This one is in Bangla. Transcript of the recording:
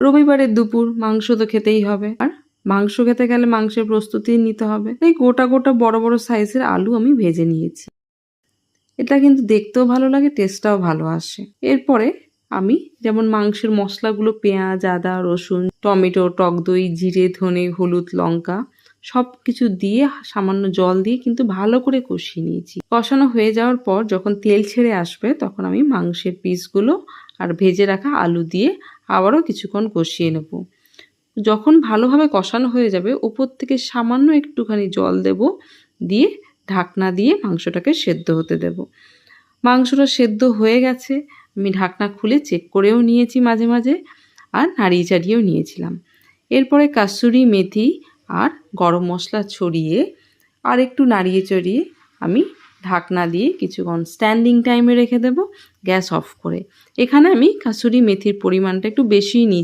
রবিবারের দুপুর মাংস তো খেতেই হবে, আর মাংস খেতে গেলে মাংসের প্রস্তুতি নিতে হবে। তাই গোটা গোটা বড় বড় সাইজের আলু আমি ভেজে নিয়েছি। এটা কিন্তু দেখতেও ভালো লাগে, টেস্টটাও ভালো আসে। এরপরে আমি যেমন মাংসের মশলাগুলো পেঁয়াজ, আদা, রসুন, টমেটো, টক দই, জিরে, ধনে, হলুদ, লঙ্কা সব কিছু দিয়ে সামান্য জল দিয়ে কিন্তু ভালো করে কষিয়ে নিয়েছি। কষানো হয়ে যাওয়ার পর যখন তেল ছেড়ে আসবে তখন আমি মাংসের পিসগুলো আর ভেজে রাখা আলু দিয়ে আবারও কিছুক্ষণ কষিয়ে নেব। যখন ভালোভাবে কষানো হয়ে যাবে ওপর থেকে সামান্য একটুখানি জল দেব, দিয়ে ঢাকনা দিয়ে মাংসটাকে সেদ্ধ হতে দেব। মাংসটা সেদ্ধ হয়ে গেছে, আমি ঢাকনা খুলে চেক করেও নিয়েছি মাঝে মাঝে, আর নাড়িয়ে চাড়িয়েও নিয়েছিলাম। এরপরে কাসুরি মেথি আর গরম মশলা ছড়িয়ে আর একটু নাড়িয়ে চড়িয়ে আমি ঢাকনা দিয়ে কিছুক্ষণ স্ট্যান্ডিং টাইমে রেখে দেব, গ্যাস অফ করে। এখানে আমি কাসুরি মেথির পরিমাণটা একটু বেশিই নিই।